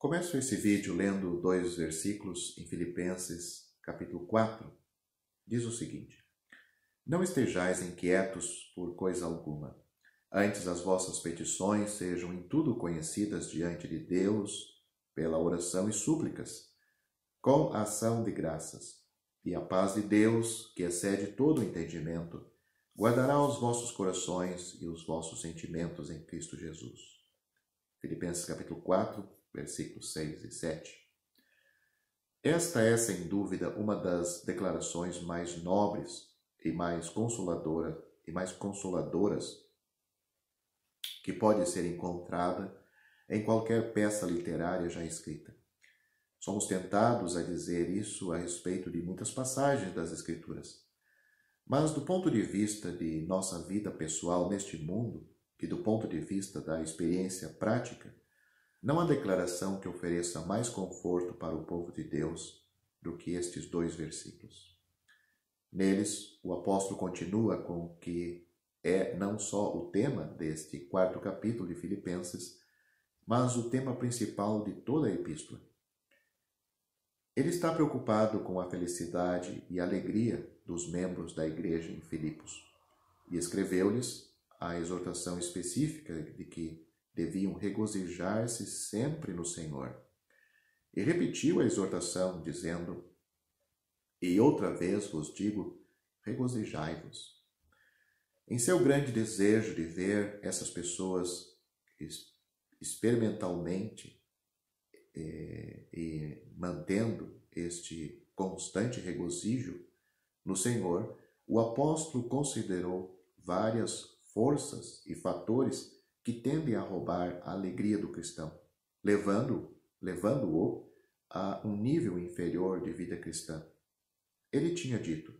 Começo esse vídeo lendo 2 versículos em Filipenses, capítulo 4. Diz o seguinte: Não estejais inquietos por coisa alguma. Antes as vossas petições sejam em tudo conhecidas diante de Deus pela oração e súplicas, com ação de graças. E a paz de Deus, que excede todo o entendimento, guardará os vossos corações e os vossos sentimentos em Cristo Jesus. Filipenses capítulo 4, versículos 6 e 7. Esta é, sem dúvida, uma das declarações mais nobres e mais consoladoras que pode ser encontrada em qualquer peça literária já escrita. Somos tentados a dizer isso a respeito de muitas passagens das Escrituras. Mas do ponto de vista de nossa vida pessoal neste mundo e do ponto de vista da experiência prática, não há declaração que ofereça mais conforto para o povo de Deus do que estes 2 versículos. Neles, o apóstolo continua com o que é não só o tema deste 4º capítulo de Filipenses, mas o tema principal de toda a epístola. Ele está preocupado com a felicidade e alegria dos membros da igreja em Filipos e escreveu-lhes a exortação específica de que deviam regozijar-se sempre no Senhor. E repetiu a exortação, dizendo: E outra vez vos digo, regozijai-vos. Em seu grande desejo de ver essas pessoas experimentalmente e mantendo este constante regozijo no Senhor, o apóstolo considerou várias forças e fatores que tendem a roubar a alegria do cristão, levando-o a um nível inferior de vida cristã. Ele tinha dito: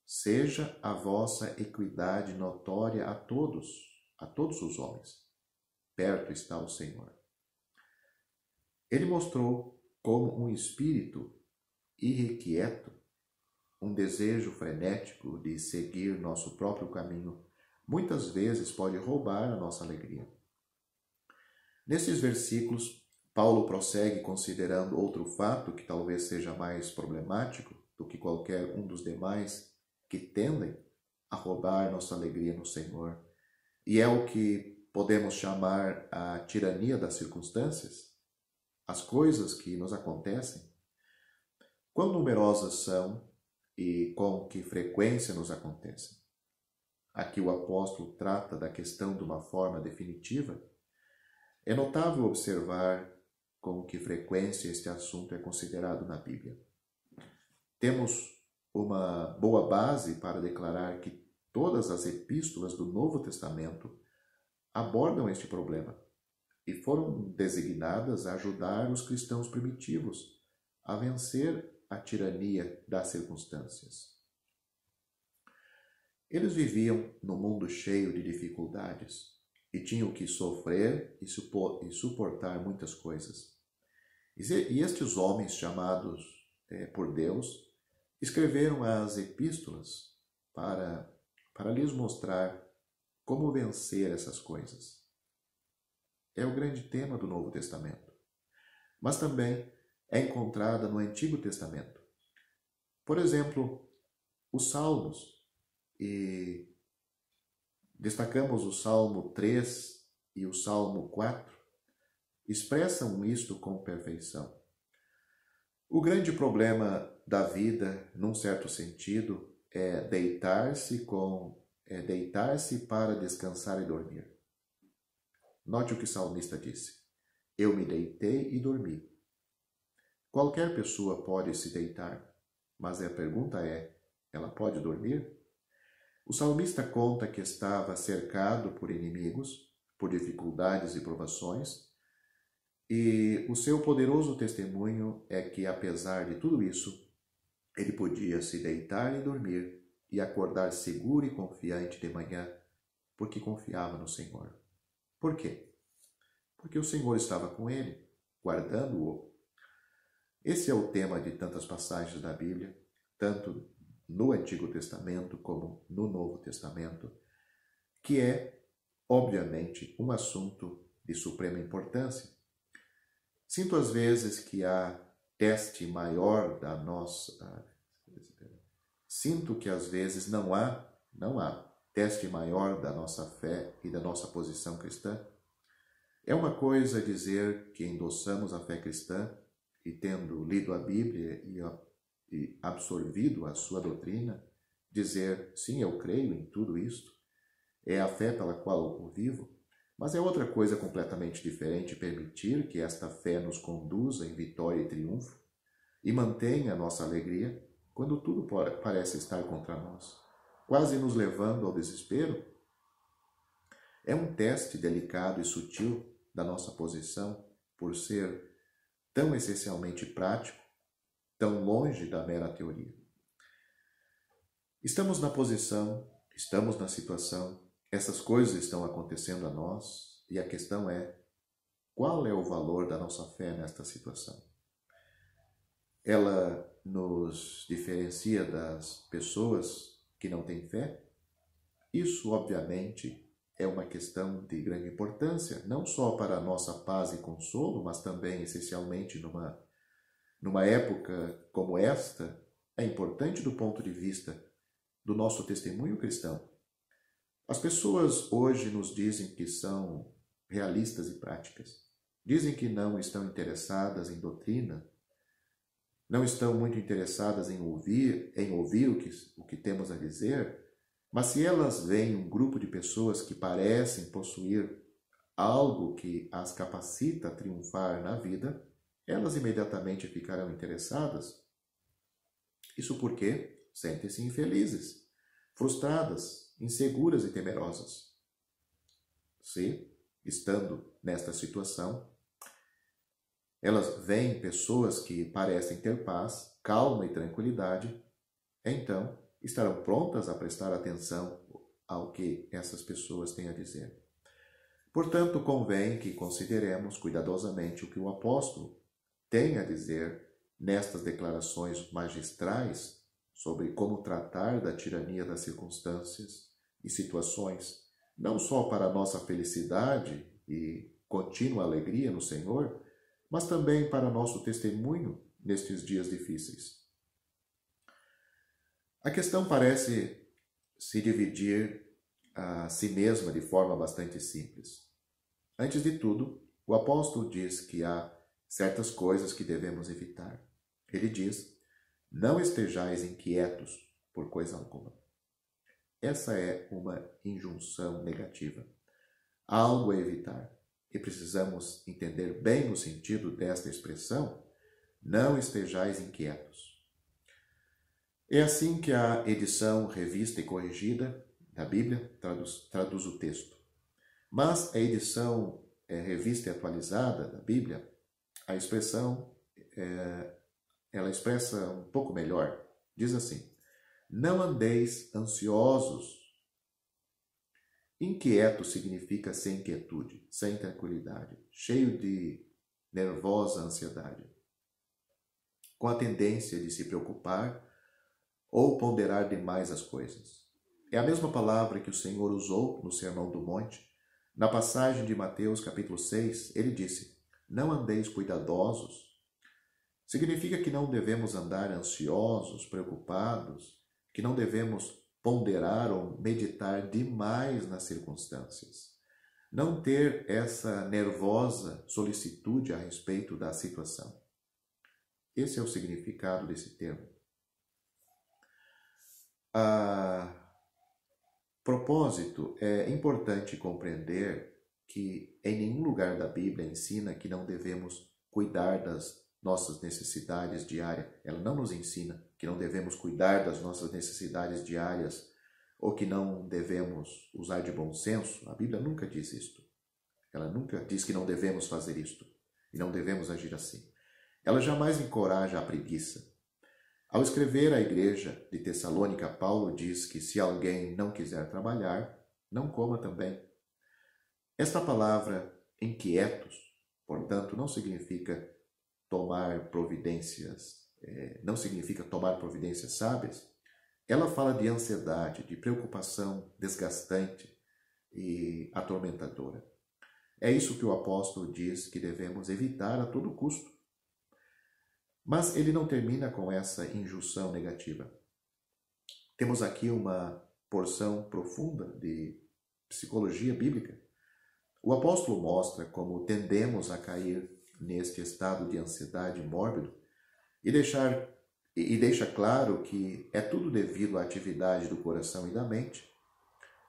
Seja a vossa equidade notória a todos os homens. Perto está o Senhor. Ele mostrou como um espírito irrequieto, um desejo frenético de seguir nosso próprio caminho, muitas vezes pode roubar a nossa alegria. Nesses versículos, Paulo prossegue considerando outro fato que talvez seja mais problemático do que qualquer um dos demais que tendem a roubar nossa alegria no Senhor, e é o que podemos chamar a tirania das circunstâncias, as coisas que nos acontecem. Quão numerosas são e com que frequência nos acontecem? Aqui o apóstolo trata da questão de uma forma definitiva. É notável observar com que frequência este assunto é considerado na Bíblia. Temos uma boa base para declarar que todas as epístolas do Novo Testamento abordam este problema e foram designadas a ajudar os cristãos primitivos a vencer a tirania das circunstâncias. Eles viviam num mundo cheio de dificuldades e tinham que sofrer e suportar muitas coisas. E estes homens chamados por Deus escreveram as epístolas para lhes mostrar como vencer essas coisas. É o grande tema do Novo Testamento, mas também é encontrada no Antigo Testamento. Por exemplo, os Salmos, e destacamos o Salmo 3 e o Salmo 4, expressam isto com perfeição. O grande problema da vida, num certo sentido, é deitar-se para descansar e dormir. Note o que o salmista disse: Eu me deitei e dormi. Qualquer pessoa pode se deitar, mas a pergunta é: ela pode dormir? O salmista conta que estava cercado por inimigos, por dificuldades e provações, e o seu poderoso testemunho é que, apesar de tudo isso, ele podia se deitar e dormir e acordar seguro e confiante de manhã, porque confiava no Senhor. Por quê? Porque o Senhor estava com ele, guardando-o. Esse é o tema de tantas passagens da Bíblia, tanto no Antigo Testamento como no Novo Testamento, que é, obviamente, um assunto de suprema importância. Sinto às vezes que há teste maior da nossa... Sinto que às vezes não há teste maior da nossa fé e da nossa posição cristã. É uma coisa dizer que endossamos a fé cristã e, tendo lido a Bíblia e absorvido a sua doutrina, dizer, sim, eu creio em tudo isto, é a fé pela qual eu vivo. Mas é outra coisa completamente diferente permitir que esta fé nos conduza em vitória e triunfo e mantenha a nossa alegria quando tudo parece estar contra nós, quase nos levando ao desespero. É um teste delicado e sutil da nossa posição por ser tão essencialmente prático, tão longe da mera teoria. Estamos na posição, estamos na situação, essas coisas estão acontecendo a nós e a questão é: qual é o valor da nossa fé nesta situação? Ela nos diferencia das pessoas que não têm fé? Isso, obviamente, é uma questão de grande importância, não só para a nossa paz e consolo, mas também, essencialmente, numa época como esta, é importante do ponto de vista do nosso testemunho cristão. As pessoas hoje nos dizem que são realistas e práticas. Dizem que não estão interessadas em doutrina, não estão muito interessadas em ouvir o que temos a dizer, mas se elas veem um grupo de pessoas que parecem possuir algo que as capacita a triunfar na vida, elas imediatamente ficarão interessadas. Isso porque sentem-se infelizes, frustradas, inseguras e temerosas. Se, estando nesta situação, elas veem pessoas que parecem ter paz, calma e tranquilidade, então estarão prontas a prestar atenção ao que essas pessoas têm a dizer. Portanto, convém que consideremos cuidadosamente o que o apóstolo tem a dizer nestas declarações magistrais sobre como tratar da tirania das circunstâncias e situações, não só para a nossa felicidade e contínua alegria no Senhor, mas também para nosso testemunho nestes dias difíceis. A questão parece se dividir a si mesma de forma bastante simples. Antes de tudo, o apóstolo diz que há certas coisas que devemos evitar. Ele diz: não estejais inquietos por coisa alguma. Essa é uma injunção negativa. Há algo a evitar. E precisamos entender bem o sentido desta expressão: não estejais inquietos. É assim que a edição revista e corrigida da Bíblia traduz o texto. Mas a edição revista e atualizada da Bíblia, a expressão, ela expressa um pouco melhor. Diz assim: não andeis ansiosos. Inquieto significa sem inquietude, sem tranquilidade, cheio de nervosa ansiedade, com a tendência de se preocupar ou ponderar demais as coisas. É a mesma palavra que o Senhor usou no Sermão do Monte. Na passagem de Mateus capítulo 6, ele disse: não andeis cuidadosos. Significa que não devemos andar ansiosos, preocupados, que não devemos ponderar ou meditar demais nas circunstâncias. Não ter essa nervosa solicitude a respeito da situação. Esse é o significado desse termo. A propósito, é importante compreender que em nenhum lugar da Bíblia ensina que não devemos cuidar das nossas necessidades diárias. Ela não nos ensina que não devemos cuidar das nossas necessidades diárias ou que não devemos usar de bom senso. A Bíblia nunca diz isto. Ela nunca diz que não devemos fazer isto e não devemos agir assim. Ela jamais encoraja a preguiça. Ao escrever à igreja de Tessalônica, Paulo diz que se alguém não quiser trabalhar, não coma também. Esta palavra inquietos, portanto, não significa tomar providências sábias. Ela fala de ansiedade, de preocupação desgastante e atormentadora. É isso que o apóstolo diz que devemos evitar a todo custo. Mas ele não termina com essa injunção negativa. Temos aqui uma porção profunda de psicologia bíblica. O apóstolo mostra como tendemos a cair neste estado de ansiedade mórbido e deixa claro que é tudo devido à atividade do coração e da mente.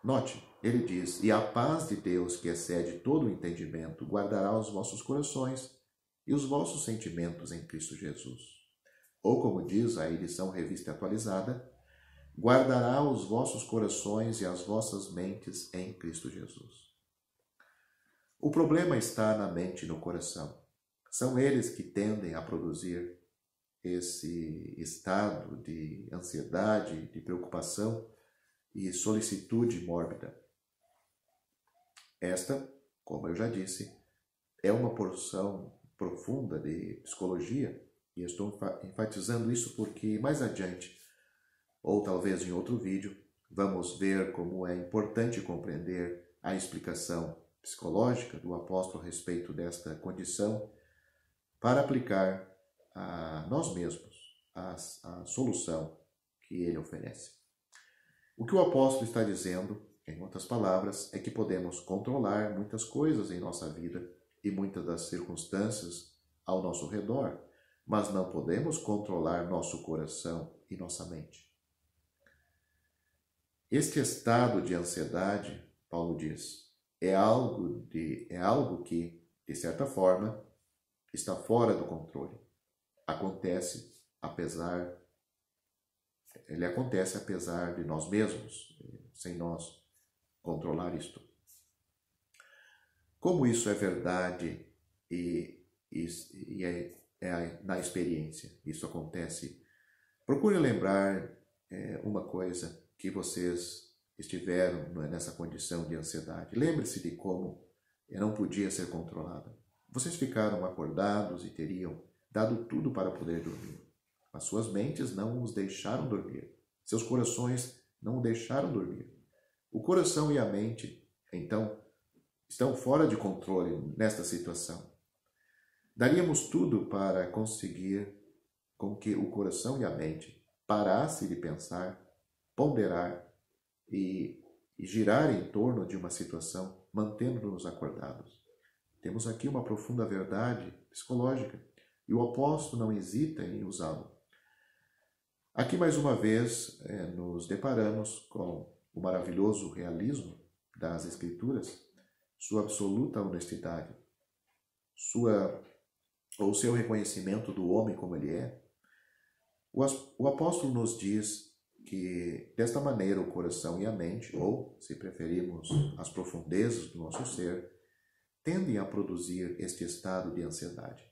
Note, ele diz: "E a paz de Deus, que excede todo o entendimento, guardará os vossos corações e os vossos sentimentos em Cristo Jesus." Ou como diz a edição Revista Atualizada, guardará os vossos corações e as vossas mentes em Cristo Jesus. O problema está na mente e no coração. São eles que tendem a produzir esse estado de ansiedade, de preocupação e solicitude mórbida. Esta, como eu já disse, é uma porção profunda de psicologia, e estou enfatizando isso porque mais adiante, ou talvez em outro vídeo, vamos ver como é importante compreender a explicação psicológica do apóstolo a respeito desta condição para aplicar a nós mesmos a solução que ele oferece. O que o apóstolo está dizendo, em outras palavras, é que podemos controlar muitas coisas em nossa vida e muitas das circunstâncias ao nosso redor, mas não podemos controlar nosso coração e nossa mente. Este estado de ansiedade, Paulo diz, é algo que, de certa forma, está fora do controle. Ele acontece apesar de nós mesmos, sem nós controlar isto. Como isso é verdade e é na experiência, isso acontece. Procure lembrar uma coisa que vocês estiveram nessa condição de ansiedade. Lembre-se de como não podia ser controlada. Vocês ficaram acordados e teriam dado tudo para poder dormir. As suas mentes não os deixaram dormir. Seus corações não o deixaram dormir. O coração e a mente, então, estão fora de controle nesta situação. Daríamos tudo para conseguir com que o coração e a mente parassem de pensar, ponderar e girar em torno de uma situação, mantendo-nos acordados. Temos aqui uma profunda verdade psicológica e o apóstolo não hesita em usá-lo. Aqui, mais uma vez, nos deparamos com o maravilhoso realismo das Escrituras, sua absoluta honestidade, seu reconhecimento do homem como ele é. O apóstolo nos diz que, desta maneira, o coração e a mente, ou, se preferirmos, as profundezas do nosso ser, tendem a produzir este estado de ansiedade.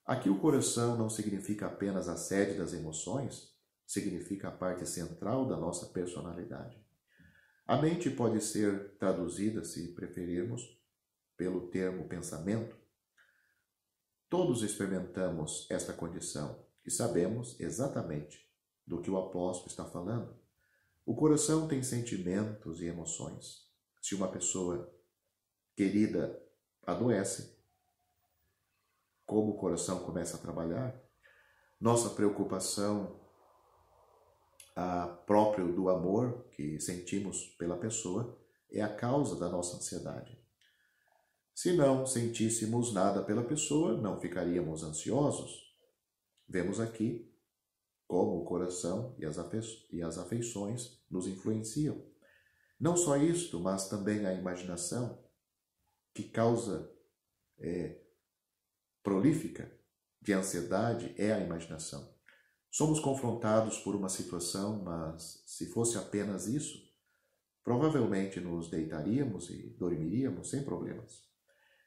Aqui o coração não significa apenas a sede das emoções, significa a parte central da nossa personalidade. A mente pode ser traduzida, se preferirmos, pelo termo pensamento. Todos experimentamos esta condição e sabemos exatamente do que o apóstolo está falando. O coração tem sentimentos e emoções. Se uma pessoa querida adoece, como o coração começa a trabalhar, nossa preocupação próprio do amor que sentimos pela pessoa é a causa da nossa ansiedade. Se não sentíssemos nada pela pessoa, não ficaríamos ansiosos. Vemos aqui como o coração e as afeições nos influenciam. Não só isto, mas também a imaginação, que causa prolífica de ansiedade é a imaginação. Somos confrontados por uma situação, mas se fosse apenas isso, provavelmente nos deitaríamos e dormiríamos sem problemas.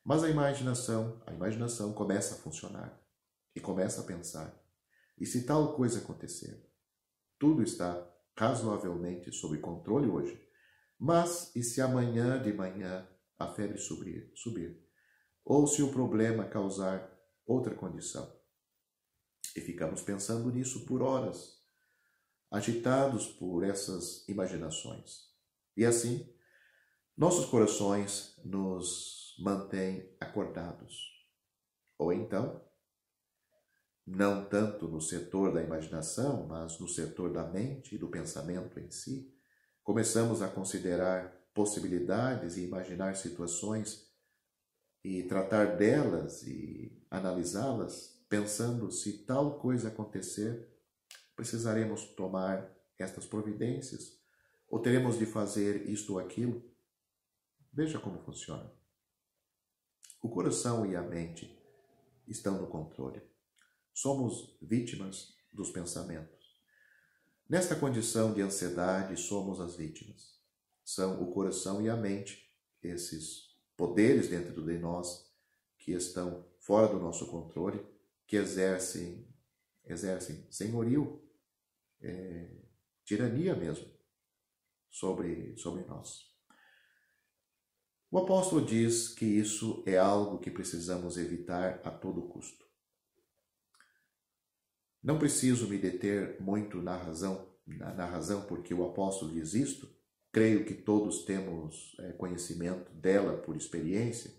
Mas a imaginação começa a funcionar e começa a pensar. E se tal coisa acontecer? Tudo está razoavelmente sob controle hoje. Mas e se amanhã de manhã a febre subir? Ou se o problema causar outra condição? E ficamos pensando nisso por horas, agitados por essas imaginações. E assim, nossos corações nos mantém acordados. Ou então, não tanto no setor da imaginação, mas no setor da mente e do pensamento em si, começamos a considerar possibilidades e imaginar situações e tratar delas e analisá-las, pensando se tal coisa acontecer, precisaremos tomar estas providências ou teremos de fazer isto ou aquilo. Veja como funciona. O coração e a mente estão no controle. Somos vítimas dos pensamentos. Nesta condição de ansiedade, somos as vítimas. São o coração e a mente, esses poderes dentro de nós que estão fora do nosso controle, que exercem senhorio, tirania mesmo, sobre nós. O apóstolo diz que isso é algo que precisamos evitar a todo custo. Não preciso me deter muito na razão porque o apóstolo diz isto. Creio que todos temos conhecimento dela por experiência.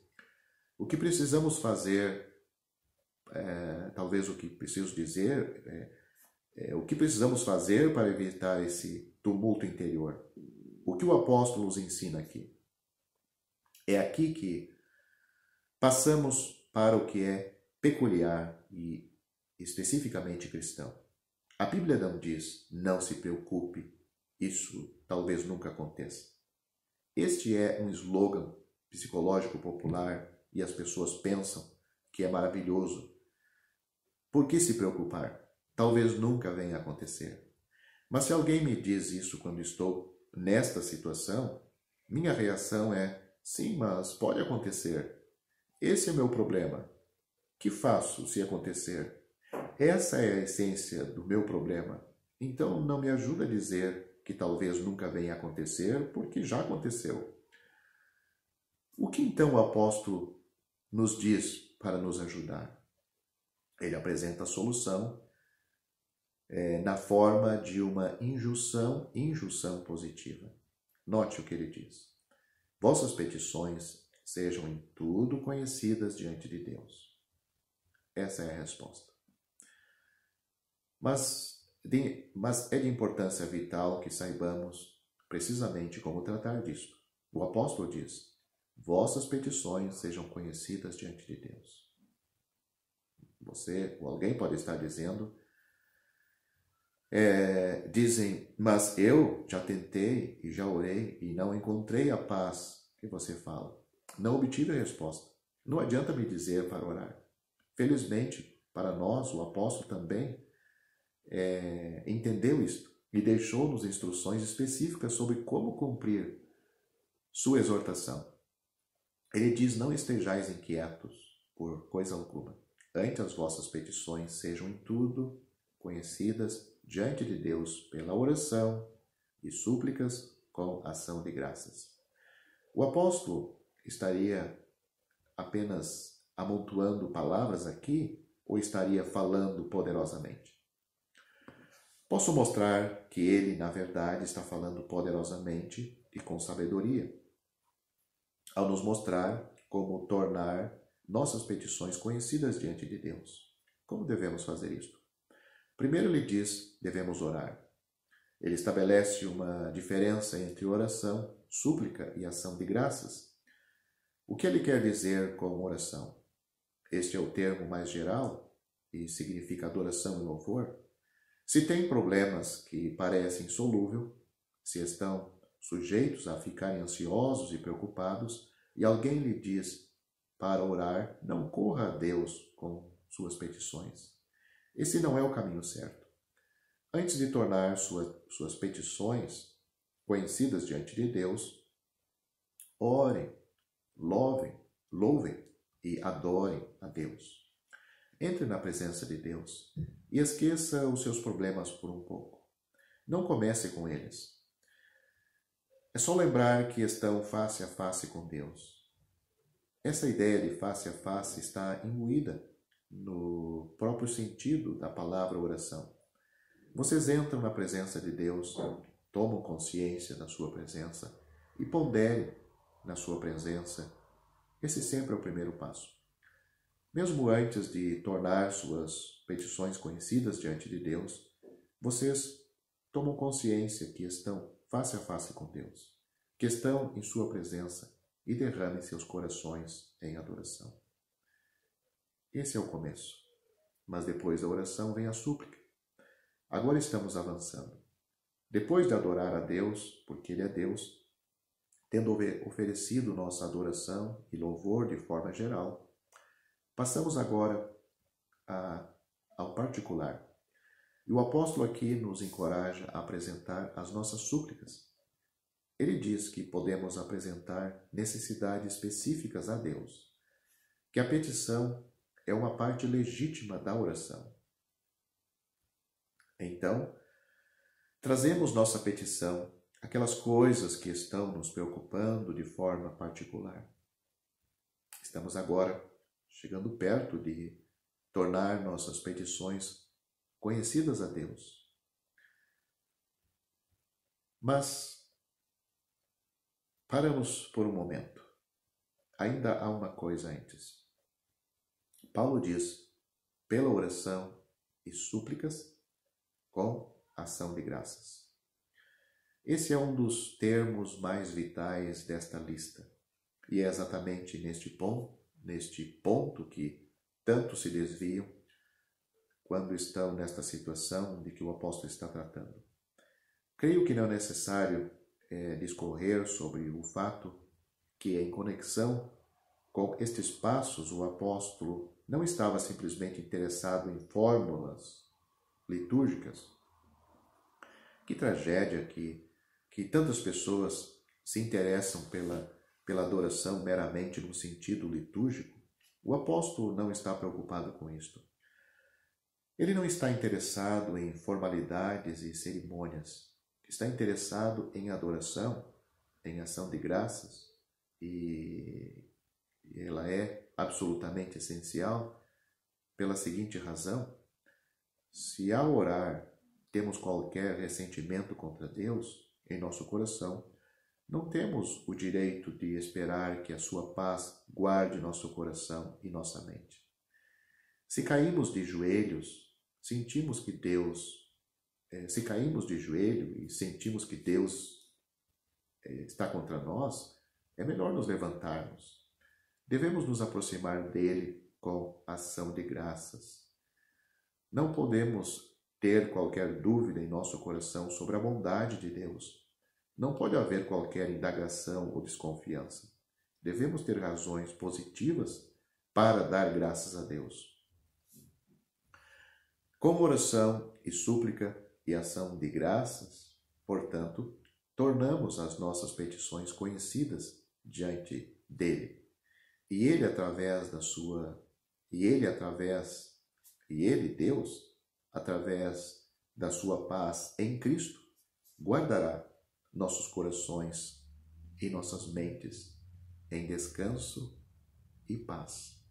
O que precisamos fazer, talvez o que preciso dizer, o que precisamos fazer para evitar esse tumulto interior? O que o apóstolo nos ensina aqui? É aqui que passamos para o que é peculiar e especificamente cristão. A Bíblia não diz, não se preocupe, isso talvez nunca aconteça. Este é um slogan psicológico popular e as pessoas pensam que é maravilhoso. Por que se preocupar? Talvez nunca venha a acontecer. Mas se alguém me diz isso quando estou nesta situação, minha reação é, sim, mas pode acontecer. Esse é meu problema. Que faço se acontecer? Essa é a essência do meu problema. Então não me ajuda a dizer que talvez nunca venha a acontecer, porque já aconteceu. O que então o apóstolo nos diz para nos ajudar? Ele apresenta a solução na forma de uma injunção positiva. Note o que ele diz. Vossas petições sejam em tudo conhecidas diante de Deus. Essa é a resposta. Mas é de importância vital que saibamos precisamente como tratar disto. O apóstolo diz, vossas petições sejam conhecidas diante de Deus. Você ou alguém pode estar dizendo, dizem, mas eu já tentei e já orei e não encontrei a paz que você fala. Não obtive a resposta. Não adianta me dizer para orar. Felizmente, para nós, o apóstolo também entendeu isto e deixou-nos instruções específicas sobre como cumprir sua exortação. Ele diz, não estejais inquietos por coisa alguma. Antes as vossas petições sejam em tudo conhecidas diante de Deus pela oração e súplicas com ação de graças. O apóstolo estaria apenas amontoando palavras aqui ou estaria falando poderosamente? Posso mostrar que ele, na verdade, está falando poderosamente e com sabedoria, ao nos mostrar como tornar nossas petições conhecidas diante de Deus. Como devemos fazer isto? Primeiro ele diz, devemos orar. Ele estabelece uma diferença entre oração, súplica e ação de graças. O que ele quer dizer com oração? Este é o termo mais geral e significa adoração e louvor. Se tem problemas que parecem insolúveis, se estão sujeitos a ficarem ansiosos e preocupados, e alguém lhe diz para orar, não corra a Deus com suas petições. Esse não é o caminho certo. Antes de tornar suas petições conhecidas diante de Deus, orem, louvem e adorem a Deus. Entre na presença de Deus e esqueça os seus problemas por um pouco. Não comece com eles. É só lembrar que estão face a face com Deus. Essa ideia de face a face está imbuída no próprio sentido da palavra oração. Vocês entram na presença de Deus, tomam consciência da sua presença e ponderem na sua presença Esse sempre é o primeiro passo. Mesmo antes de tornar suas petições conhecidas diante de Deus, vocês tomam consciência que estão face a face com Deus, que estão em sua presença e derramem seus corações em adoração. Esse é o começo, mas depois da oração vem a súplica. Agora estamos avançando. Depois de adorar a Deus, porque Ele é Deus, tendo oferecido nossa adoração e louvor de forma geral, passamos agora ao particular. E o apóstolo aqui nos encoraja a apresentar as nossas súplicas. Ele diz que podemos apresentar necessidades específicas a Deus, que a petição é uma parte legítima da oração. Então, trazemos nossa petição, aquelas coisas que estão nos preocupando de forma particular. Estamos agora chegando perto de tornar nossas petições conhecidas a Deus. Mas paramos por um momento. Ainda há uma coisa antes. Paulo diz, pela oração e súplicas, com ação de graças. Esse é um dos termos mais vitais desta lista. E é exatamente neste ponto que tanto se desviam quando estão nesta situação de que o apóstolo está tratando. Creio que não é necessário discorrer sobre o fato que, em conexão com estes passos, o apóstolo não estava simplesmente interessado em fórmulas litúrgicas. Que tragédia que tantas pessoas se interessam pela adoração meramente no sentido litúrgico. O apóstolo não está preocupado com isto. Ele não está interessado em formalidades e cerimônias. Está interessado em adoração, em ação de graças, e ela é absolutamente essencial pela seguinte razão: se ao orar temos qualquer ressentimento contra Deus em nosso coração, não temos o direito de esperar que a sua paz guarde nosso coração e nossa mente. Se caímos de joelhos, sentimos que se caímos de joelho e sentimos que Deus está contra nós, é melhor nos levantarmos. Devemos nos aproximar dele com ação de graças. Não podemos ter qualquer dúvida em nosso coração sobre a bondade de Deus. Não pode haver qualquer indagação ou desconfiança. Devemos ter razões positivas para dar graças a Deus. Com oração e súplica e ação de graças, portanto, tornamos as nossas petições conhecidas diante dele. E ele, Deus, através da sua paz em Cristo, guardará nossos corações e nossas mentes em descanso e paz.